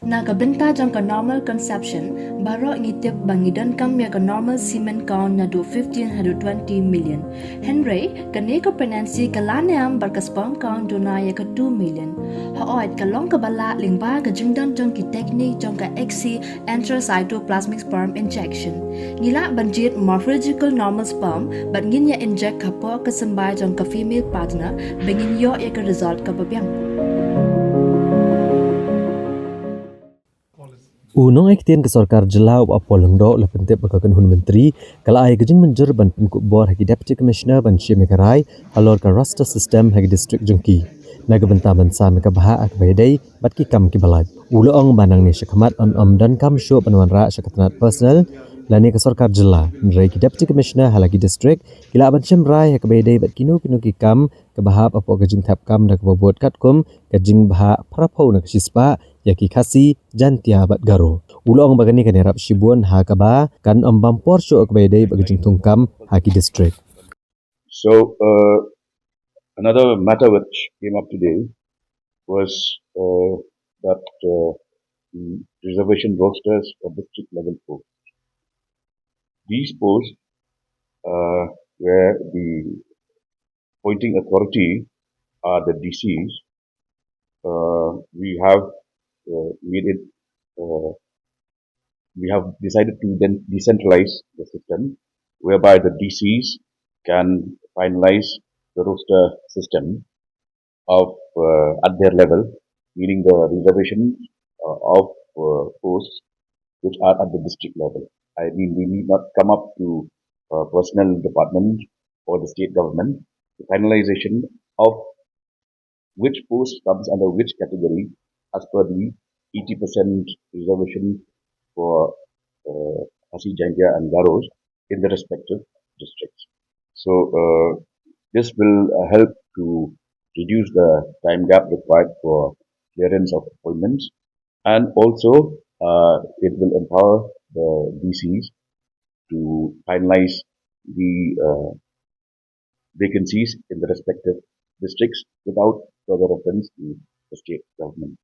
Nakabenta jang ka normal conception, baro ngitip bangidon kam ya ka normal semen count na do 1520 million. Henry, kane ka pregnancy ka laneam bar ka sperm count do na ya ka 2 million. Haoit ka long ka bala lingba ka jingdon jang ki technique jang ka XC enterocytoplasmic sperm injection. Ngila banjit morphological normal sperm, but ngin ya inject ka po ka sambay jang ka female partner, bangin yo ya ka result ka babyang. Unong ektian ke Sorkar jelau apolongdo le pentep bakakan hun menteri kala ai gejing menjer ban penkuk bor hagi deputy commissioner ban shim Meghalaya halor ka raster system hagi district jungki naga benta bansan ka baha ak baydai bat ki kam ki balaj uloong banang ni syakmat on dan kam syo panwan ra syakatnat personal lani ke Sorkar jela nrai ki deputy commissioner halagi district kila ban shim rai hak baydai bat kinu ki kam ke baha apo gejing tap kam dak bobot katkum gejing baha prapau nak sispa yaki khasi jantia bat garo ulong bagani kan erap shibun ha kaba kan bampor syo ak baydai bagajing tungkam haki district. So another matter which came up today was that the reservation rosters for district level posts. These posts where the appointing authority are the DCs. We have made it. We have decided to then decentralize the system, whereby the DCs can finalize the roster system of at their level, meaning the reservation of posts which are at the district level. I mean, we need not come up to personnel department or the state government. The finalization of which post comes under which category as per the 80% reservation for Hasi, Jangia and Garos in the respective districts. So this will help to reduce the time gap required for clearance of appointments, and also it will empower the DCs to finalize the vacancies in the respective districts without further reference to the state government.